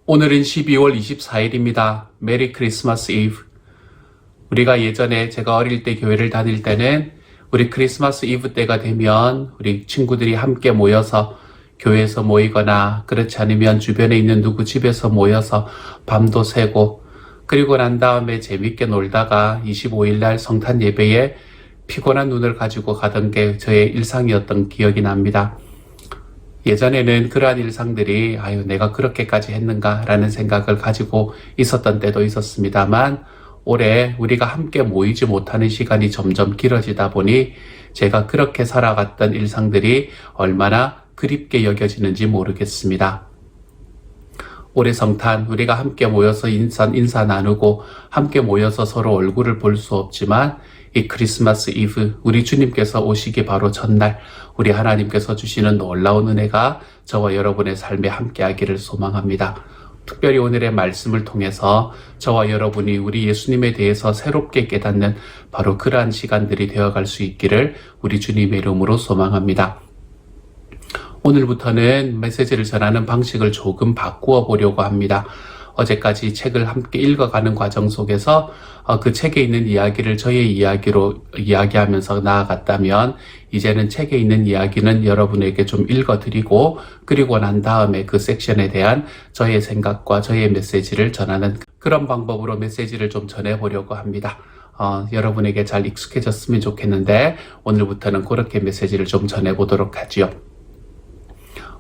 오늘은 12월 24일입니다. 메리 크리스마스 이브. 우리가 예전에 제가 어릴 때 교회를 다닐 때는 우리 크리스마스 이브 때가 되면 우리 친구들이 함께 모여서 교회에서 모이거나 그렇지 않으면 주변에 있는 누구 집에서 모여서 밤도 새고 그리고 난 다음에 재밌게 놀다가 25일 날 성탄 예배에 피곤한 눈을 가지고 가던 게 저의 일상이었던 기억이 납니다. 예전에는 그러한 일상들이 내가 그렇게까지 했는가 라는 생각을 가지고 있었던 때도 있었습니다만 올해 우리가 함께 모이지 못하는 시간이 점점 길어지다 보니 제가 그렇게 살아갔던 일상들이 얼마나 그립게 여겨지는지 모르겠습니다. 올해 성탄 우리가 함께 모여서 인사 나누고 함께 모여서 서로 얼굴을 볼 수 없지만 이 크리스마스 이브 우리 주님께서 오시기 바로 전날 우리 하나님께서 주시는 놀라운 은혜가 저와 여러분의 삶에 함께하기를 소망합니다. 특별히 오늘의 말씀을 통해서 저와 여러분이 우리 예수님에 대해서 새롭게 깨닫는 바로 그러한 시간들이 되어갈 수 있기를 우리 주님의 이름으로 소망합니다. 오늘부터는 메시지를 전하는 방식을 조금 바꾸어 보려고 합니다. 어제까지 책을 함께 읽어가는 과정 속에서 그 책에 있는 이야기를 저의 이야기로 이야기하면서 나아갔다면 이제는 책에 있는 이야기는 여러분에게 좀 읽어드리고 그리고 난 다음에 그 섹션에 대한 저의 생각과 저의 메시지를 전하는 그런 방법으로 메시지를 좀 전해보려고 합니다. 여러분에게 잘 익숙해졌으면 좋겠는데 오늘부터는 그렇게 메시지를 좀 전해보도록 하지요.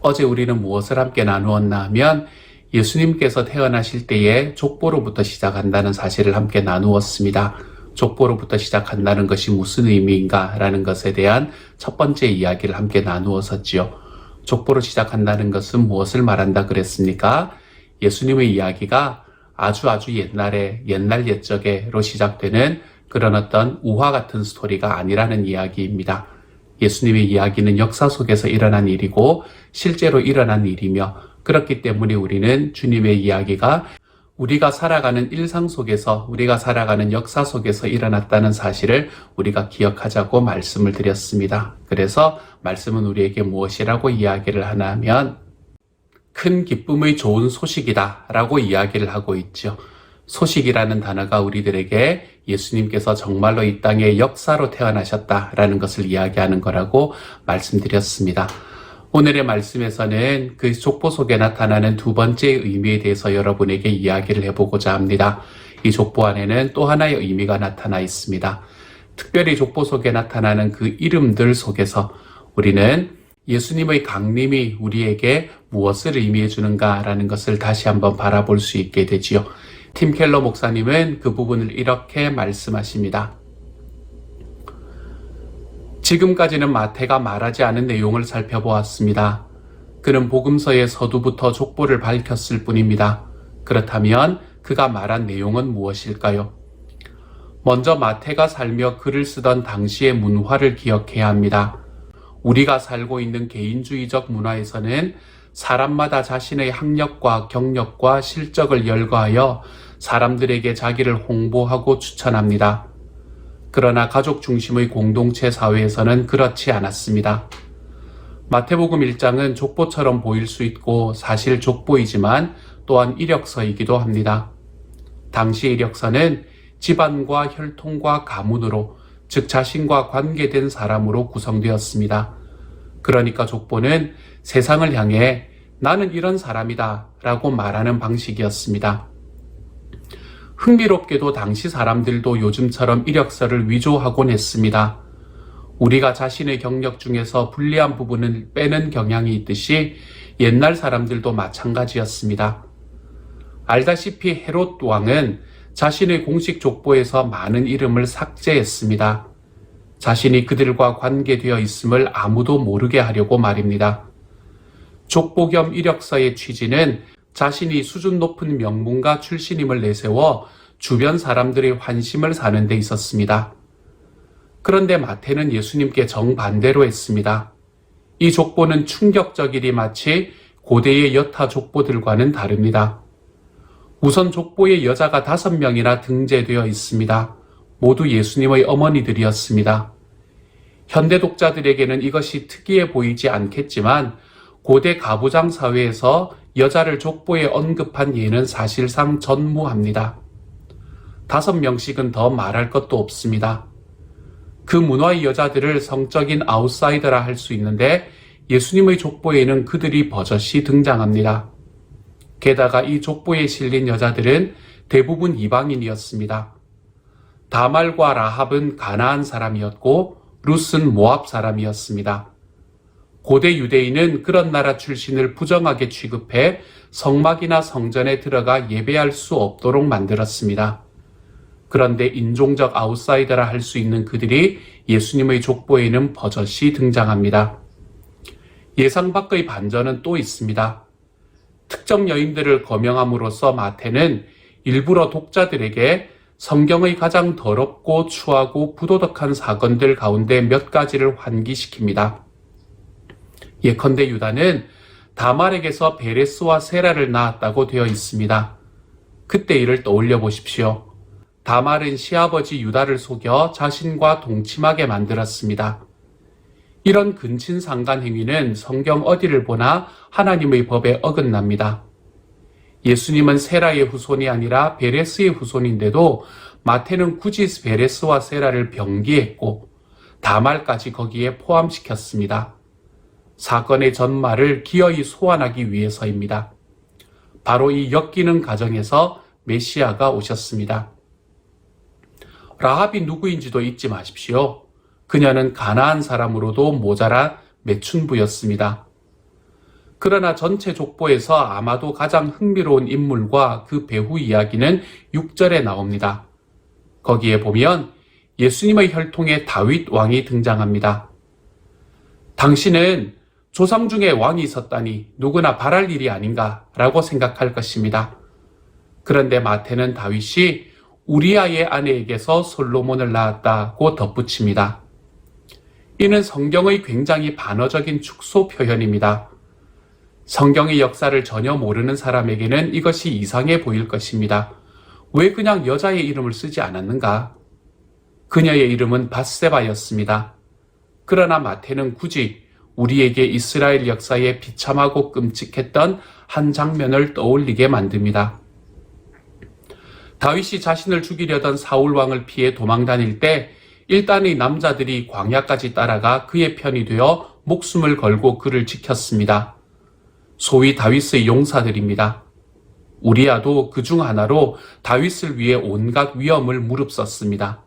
어제 우리는 무엇을 함께 나누었나 하면 예수님께서 태어나실 때에 족보로부터 시작한다는 사실을 함께 나누었습니다. 족보로부터 시작한다는 것이 무슨 의미인가 라는 것에 대한 첫 번째 이야기를 함께 나누었었지요. 족보로 시작한다는 것은 무엇을 말한다 그랬습니까? 예수님의 이야기가 아주 옛날 옛적에로 시작되는 그런 어떤 우화 같은 스토리가 아니라는 이야기입니다. 예수님의 이야기는 역사 속에서 일어난 일이고 실제로 일어난 일이며 그렇기 때문에 우리는 주님의 이야기가 우리가 살아가는 일상 속에서 우리가 살아가는 역사 속에서 일어났다는 사실을 우리가 기억하자고 말씀을 드렸습니다. 그래서 말씀은 우리에게 무엇이라고 이야기를 하나 하면 큰 기쁨의 좋은 소식이다 라고 이야기를 하고 있죠. 소식이라는 단어가 우리들에게 예수님께서 정말로 이 땅의 역사로 태어나셨다라는 것을 이야기하는 거라고 말씀드렸습니다. 오늘의 말씀에서는 그 족보 속에 나타나는 두 번째 의미에 대해서 여러분에게 이야기를 해보고자 합니다. 이 족보 안에는 또 하나의 의미가 나타나 있습니다. 특별히 족보 속에 나타나는 그 이름들 속에서 우리는 예수님의 강림이 우리에게 무엇을 의미해 주는가라는 것을 다시 한번 바라볼 수 있게 되지요. 팀 켈러 목사님은 그 부분을 이렇게 말씀하십니다. 지금까지는 마태가 말하지 않은 내용을 살펴보았습니다. 그는 복음서의 서두부터 족보를 밝혔을 뿐입니다. 그렇다면 그가 말한 내용은 무엇일까요? 먼저 마태가 살며 글을 쓰던 당시의 문화를 기억해야 합니다. 우리가 살고 있는 개인주의적 문화에서는 사람마다 자신의 학력과 경력과 실적을 열거하여 사람들에게 자기를 홍보하고 추천합니다. 그러나 가족 중심의 공동체 사회에서는 그렇지 않았습니다. 마태복음 1장은 족보처럼 보일 수 있고 사실 족보이지만 또한 이력서이기도 합니다. 당시 이력서는 집안과 혈통과 가문으로 즉 자신과 관계된 사람으로 구성되었습니다. 그러니까 족보는 세상을 향해 나는 이런 사람이다 라고 말하는 방식이었습니다. 흥미롭게도 당시 사람들도 요즘처럼 이력서를 위조하곤 했습니다. 우리가 자신의 경력 중에서 불리한 부분을 빼는 경향이 있듯이 옛날 사람들도 마찬가지였습니다. 알다시피 헤롯 왕은 자신의 공식 족보에서 많은 이름을 삭제했습니다. 자신이 그들과 관계되어 있음을 아무도 모르게 하려고 말입니다. 족보 겸 이력서의 취지는 자신이 수준 높은 명문가 출신임을 내세워 주변 사람들의 환심을 사는 데 있었습니다. 그런데 마태는 예수님께 정반대로 했습니다. 이 족보는 충격적이리 마치 고대의 여타 족보들과는 다릅니다. 우선 족보에 여자가 5명이나 등재되어 있습니다. 모두 예수님의 어머니들이었습니다. 현대 독자들에게는 이것이 특이해 보이지 않겠지만 고대 가부장 사회에서 여자를 족보에 언급한 예는 사실상 전무합니다. 5명씩은 더 말할 것도 없습니다. 그 문화의 여자들을 성적인 아웃사이더라 할 수 있는데 예수님의 족보에는 그들이 버젓이 등장합니다. 게다가 이 족보에 실린 여자들은 대부분 이방인이었습니다. 다말과 라합은 가나안 사람이었고 룻은 모압 사람이었습니다. 고대 유대인은 그런 나라 출신을 부정하게 취급해 성막이나 성전에 들어가 예배할 수 없도록 만들었습니다. 그런데 인종적 아웃사이더라 할 수 있는 그들이 예수님의 족보에는 버젓이 등장합니다. 예상 밖의 반전은 또 있습니다. 특정 여인들을 거명함으로써 마태는 일부러 독자들에게 성경의 가장 더럽고 추하고 부도덕한 사건들 가운데 몇 가지를 환기시킵니다. 예컨대 유다는 다말에게서 베레스와 세라를 낳았다고 되어 있습니다. 그때 일을 떠올려 보십시오. 다말은 시아버지 유다를 속여 자신과 동침하게 만들었습니다. 이런 근친상간 행위는 성경 어디를 보나 하나님의 법에 어긋납니다. 예수님은 세라의 후손이 아니라 베레스의 후손인데도 마태는 굳이 베레스와 세라를 병기했고 다말까지 거기에 포함시켰습니다. 사건의 전말을 기어이 소환하기 위해서입니다. 바로 이 엮이는 과정에서 메시아가 오셨습니다. 라합이 누구인지도 잊지 마십시오. 그녀는 가나안 사람으로도 모자라 매춘부였습니다. 그러나 전체 족보에서 아마도 가장 흥미로운 인물과 그 배후 이야기는 6절에 나옵니다. 거기에 보면 예수님의 혈통에 다윗 왕이 등장합니다. 당신은 조상 중에 왕이 있었다니 누구나 바랄 일이 아닌가 라고 생각할 것입니다. 그런데 마태는 다윗이 우리아의 아내에게서 솔로몬을 낳았다고 덧붙입니다. 이는 성경의 굉장히 반어적인 축소 표현입니다. 성경의 역사를 전혀 모르는 사람에게는 이것이 이상해 보일 것입니다. 왜 그냥 여자의 이름을 쓰지 않았는가? 그녀의 이름은 밧세바였습니다. 그러나 마태는 굳이 우리에게 이스라엘 역사에 비참하고 끔찍했던 한 장면을 떠올리게 만듭니다. 다윗이 자신을 죽이려던 사울 왕을 피해 도망다닐 때 일단의 남자들이 광야까지 따라가 그의 편이 되어 목숨을 걸고 그를 지켰습니다. 소위 다윗의 용사들입니다. 우리아도 그중 하나로 다윗을 위해 온갖 위험을 무릅썼습니다.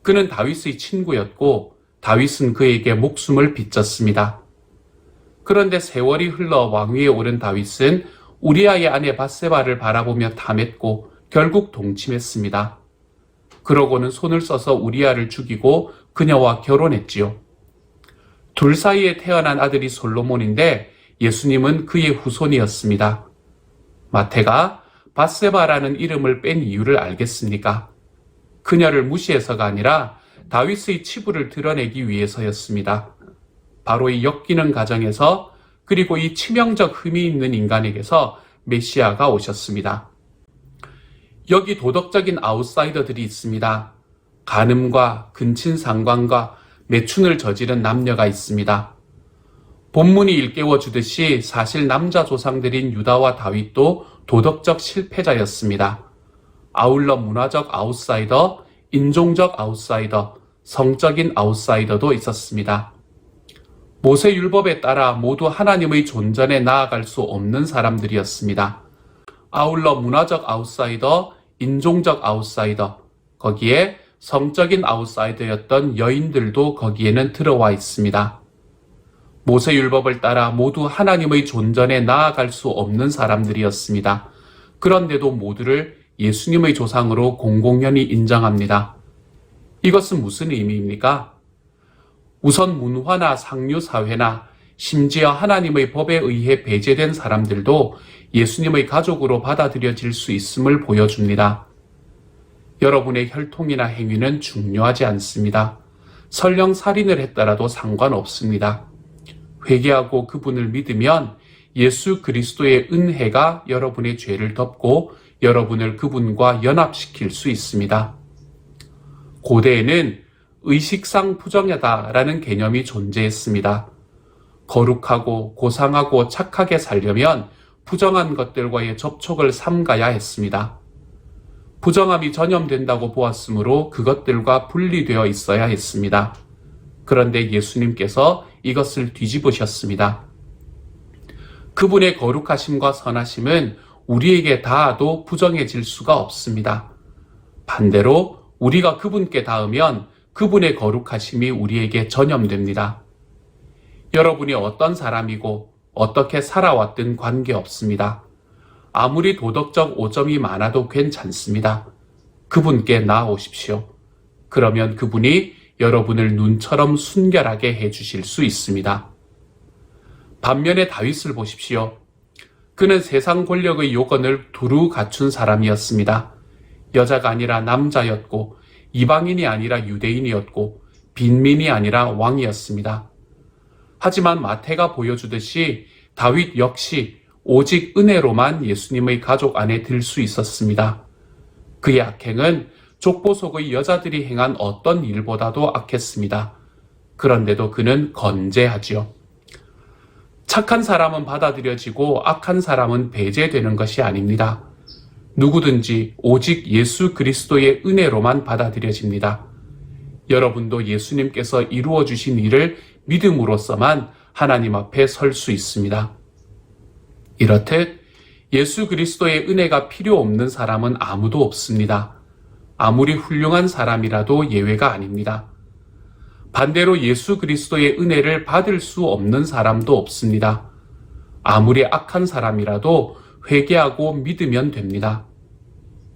그는 다윗의 친구였고 다윗은 그에게 목숨을 빚졌습니다. 그런데 세월이 흘러 왕위에 오른 다윗은 우리아의 아내 밧세바를 바라보며 탐했고 결국 동침했습니다. 그러고는 손을 써서 우리아를 죽이고 그녀와 결혼했지요. 둘 사이에 태어난 아들이 솔로몬인데 예수님은 그의 후손이었습니다. 마태가 밧세바라는 이름을 뺀 이유를 알겠습니까? 그녀를 무시해서가 아니라 다윗의 치부를 드러내기 위해서였습니다. 바로 이 엮이는 과정에서 그리고 이 치명적 흠이 있는 인간에게서 메시아가 오셨습니다. 여기 도덕적인 아웃사이더들이 있습니다. 간음과 근친상간과 매춘을 저지른 남녀가 있습니다. 본문이 일깨워 주듯이 사실 남자 조상들인 유다와 다윗도 도덕적 실패자였습니다. 아울러 문화적 아웃사이더, 인종적 아웃사이더, 성적인 아웃사이더도 있었습니다. 모세 율법에 따라 모두 하나님의 존전에 나아갈 수 없는 사람들이었습니다. 아울러 문화적 아웃사이더, 인종적 아웃사이더, 거기에 성적인 아웃사이더였던 여인들도 거기에는 들어와 있습니다. 모세 율법을 따라 모두 하나님의 존전에 나아갈 수 없는 사람들이었습니다. 그런데도 모두를 예수님의 조상으로 공공연히 인정합니다. 이것은 무슨 의미입니까? 우선 문화나 상류 사회나 심지어 하나님의 법에 의해 배제된 사람들도 예수님의 가족으로 받아들여질 수 있음을 보여줍니다. 여러분의 혈통이나 행위는 중요하지 않습니다. 설령 살인을 했더라도 상관없습니다. 회개하고 그분을 믿으면 예수 그리스도의 은혜가 여러분의 죄를 덮고 여러분을 그분과 연합시킬 수 있습니다. 고대에는 의식상 부정하다라는 개념이 존재했습니다. 거룩하고 고상하고 착하게 살려면 부정한 것들과의 접촉을 삼가야 했습니다. 부정함이 전염된다고 보았으므로 그것들과 분리되어 있어야 했습니다. 그런데 예수님께서 이것을 뒤집으셨습니다. 그분의 거룩하심과 선하심은 우리에게 닿아도 부정해질 수가 없습니다. 반대로 우리가 그분께 닿으면 그분의 거룩하심이 우리에게 전염됩니다. 여러분이 어떤 사람이고 어떻게 살아왔든 관계없습니다. 아무리 도덕적 오점이 많아도 괜찮습니다. 그분께 나아오십시오. 그러면 그분이 여러분을 눈처럼 순결하게 해주실 수 있습니다. 반면에 다윗을 보십시오. 그는 세상 권력의 요건을 두루 갖춘 사람이었습니다. 여자가 아니라 남자였고 이방인이 아니라 유대인이었고 빈민이 아니라 왕이었습니다. 하지만 마태가 보여주듯이 다윗 역시 오직 은혜로만 예수님의 가족 안에 들 수 있었습니다. 그의 악행은 족보 속의 여자들이 행한 어떤 일보다도 악했습니다. 그런데도 그는 건재하지요. 착한 사람은 받아들여지고 악한 사람은 배제되는 것이 아닙니다. 누구든지 오직 예수 그리스도의 은혜로만 받아들여집니다. 여러분도 예수님께서 이루어 주신 일을 믿음으로써만 하나님 앞에 설 수 있습니다. 이렇듯 예수 그리스도의 은혜가 필요 없는 사람은 아무도 없습니다. 아무리 훌륭한 사람이라도 예외가 아닙니다. 반대로 예수 그리스도의 은혜를 받을 수 없는 사람도 없습니다. 아무리 악한 사람이라도 회개하고 믿으면 됩니다.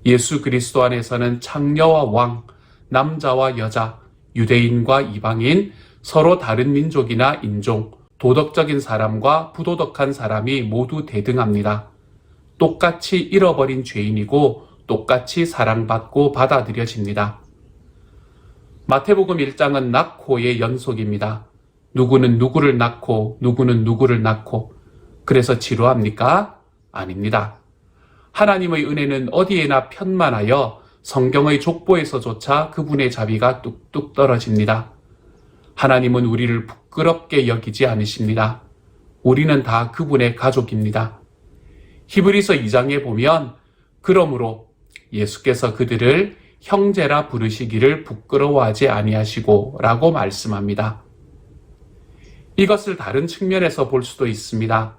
예수 그리스도 안에서는 창녀와 왕, 남자와 여자, 유대인과 이방인, 서로 다른 민족이나 인종, 도덕적인 사람과 부도덕한 사람이 모두 대등합니다. 똑같이 잃어버린 죄인이고 똑같이 사랑받고 받아들여집니다. 마태복음 1장은 낳고의 연속입니다. 누구는 누구를 낳고 누구는 누구를 낳고 그래서 지루합니까? 아닙니다. 하나님의 은혜는 어디에나 편만하여 성경의 족보에서조차 그분의 자비가 뚝뚝 떨어집니다. 하나님은 우리를 부끄럽게 여기지 않으십니다. 우리는 다 그분의 가족입니다. 히브리서 2장에 보면 그러므로 예수께서 그들을 형제라 부르시기를 부끄러워하지 아니하시고 라고 말씀합니다. 이것을 다른 측면에서 볼 수도 있습니다.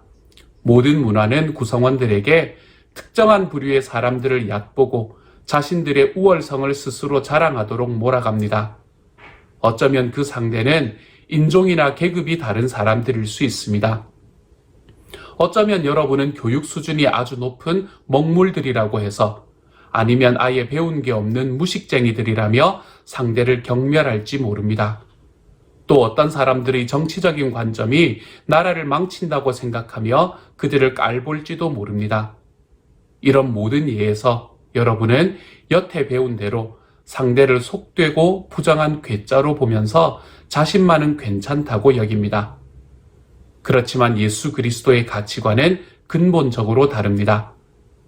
모든 문화는 구성원들에게 특정한 부류의 사람들을 얕보고 자신들의 우월성을 스스로 자랑하도록 몰아갑니다. 어쩌면 그 상대는 인종이나 계급이 다른 사람들일 수 있습니다. 어쩌면 여러분은 교육 수준이 아주 높은 먹물들이라고 해서 아니면 아예 배운 게 없는 무식쟁이들이라며 상대를 경멸할지 모릅니다. 또 어떤 사람들의 정치적인 관점이 나라를 망친다고 생각하며 그들을 깔볼지도 모릅니다. 이런 모든 예에서 여러분은 여태 배운 대로 상대를 속되고 부정한 괴짜로 보면서 자신만은 괜찮다고 여깁니다. 그렇지만 예수 그리스도의 가치관은 근본적으로 다릅니다.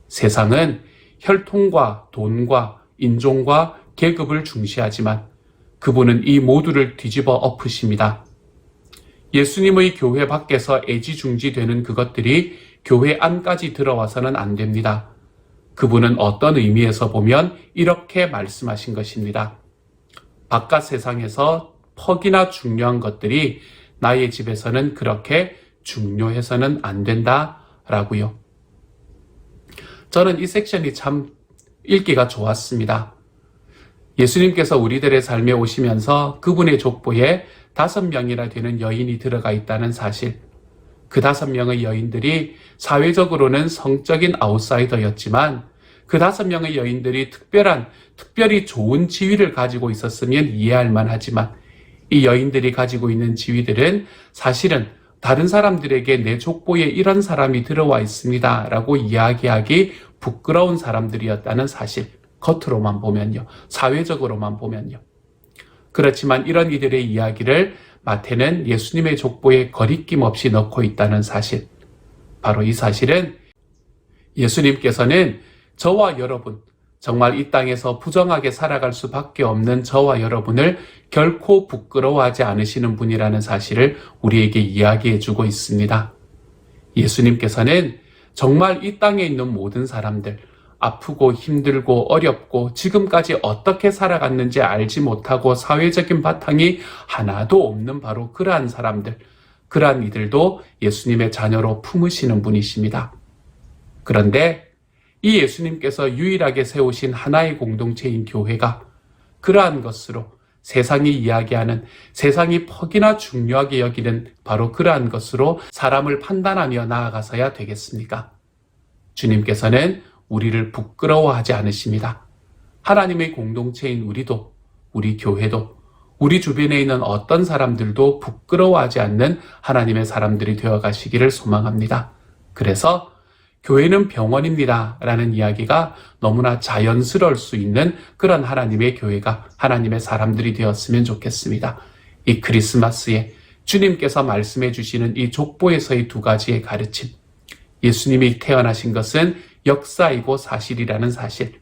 세상은 혈통과 돈과 인종과 계급을 중시하지만 그분은 이 모두를 뒤집어 엎으십니다. 예수님의 교회 밖에서 애지중지되는 그것들이 교회 안까지 들어와서는 안 됩니다. 그분은 어떤 의미에서 보면 이렇게 말씀하신 것입니다. 바깥 세상에서 퍽이나 중요한 것들이 나의 집에서는 그렇게 중요해서는 안 된다라고요. 저는 이 섹션이 참 읽기가 좋았습니다. 예수님께서 우리들의 삶에 오시면서 그분의 족보에 5명이나 되는 여인이 들어가 있다는 사실, 그 5명의 여인들이 사회적으로는 성적인 아웃사이더였지만 그 5명의 여인들이 특별히 좋은 지위를 가지고 있었으면 이해할 만하지만 이 여인들이 가지고 있는 지위들은 사실은 다른 사람들에게 내 족보에 이런 사람이 들어와 있습니다 라고 이야기하기 부끄러운 사람들이었다는 사실, 겉으로만 보면요, 사회적으로만 보면요. 그렇지만 이런 이들의 이야기를 마태는 예수님의 족보에 거리낌 없이 넣고 있다는 사실, 바로 이 사실은 예수님께서는 저와 여러분, 정말 이 땅에서 부정하게 살아갈 수밖에 없는 저와 여러분을 결코 부끄러워하지 않으시는 분이라는 사실을 우리에게 이야기해 주고 있습니다. 예수님께서는 정말 이 땅에 있는 모든 사람들, 아프고 힘들고 어렵고 지금까지 어떻게 살아갔는지 알지 못하고 사회적인 바탕이 하나도 없는 바로 그러한 사람들, 그러한 이들도 예수님의 자녀로 품으시는 분이십니다. 그런데 이 예수님께서 유일하게 세우신 하나의 공동체인 교회가 그러한 것으로 세상이 이야기하는, 세상이 퍽이나 중요하게 여기는 바로 그러한 것으로 사람을 판단하며 나아가서야 되겠습니까? 주님께서는 우리를 부끄러워하지 않으십니다. 하나님의 공동체인 우리도, 우리 교회도, 우리 주변에 있는 어떤 사람들도 부끄러워하지 않는 하나님의 사람들이 되어 가시기를 소망합니다. 그래서 교회는 병원입니다 라는 이야기가 너무나 자연스러울 수 있는 그런 하나님의 교회가, 하나님의 사람들이 되었으면 좋겠습니다. 이 크리스마스에 주님께서 말씀해 주시는 이 족보에서의 두 가지의 가르침, 예수님이 태어나신 것은 역사이고 사실이라는 사실,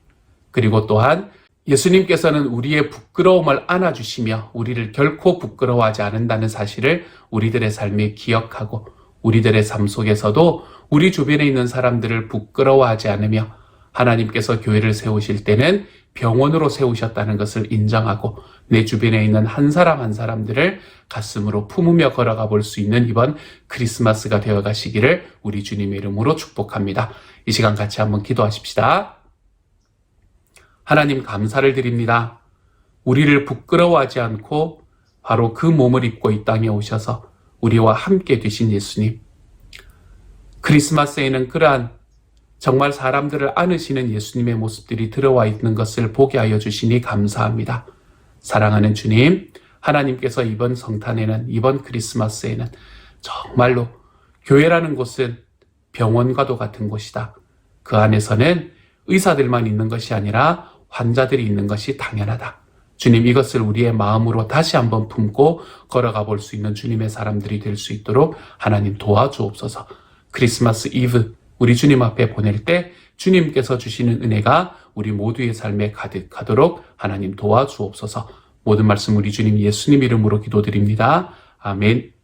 그리고 또한 예수님께서는 우리의 부끄러움을 안아주시며 우리를 결코 부끄러워하지 않는다는 사실을 우리들의 삶에 기억하고, 우리들의 삶 속에서도 우리 주변에 있는 사람들을 부끄러워하지 않으며 하나님께서 교회를 세우실 때는 병원으로 세우셨다는 것을 인정하고 내 주변에 있는 한 사람 한 사람들을 가슴으로 품으며 걸어가 볼 수 있는 이번 크리스마스가 되어 가시기를 우리 주님의 이름으로 축복합니다. 이 시간 같이 한번 기도하십시다. 하나님, 감사를 드립니다. 우리를 부끄러워하지 않고 바로 그 몸을 입고 이 땅에 오셔서 우리와 함께 되신 예수님, 크리스마스에는 그러한 정말 사람들을 안으시는 예수님의 모습들이 들어와 있는 것을 보게 하여 주시니 감사합니다. 사랑하는 주님, 하나님께서 이번 성탄에는, 이번 크리스마스에는 정말로 교회라는 곳은 병원과도 같은 곳이다. 그 안에서는 의사들만 있는 것이 아니라 환자들이 있는 것이 당연하다. 주님, 이것을 우리의 마음으로 다시 한번 품고 걸어가 볼 수 있는 주님의 사람들이 될 수 있도록 하나님 도와주옵소서. 크리스마스 이브 우리 주님 앞에 보낼 때 주님께서 주시는 은혜가 우리 모두의 삶에 가득하도록 하나님 도와주옵소서. 모든 말씀 우리 주님 예수님 이름으로 기도드립니다. 아멘.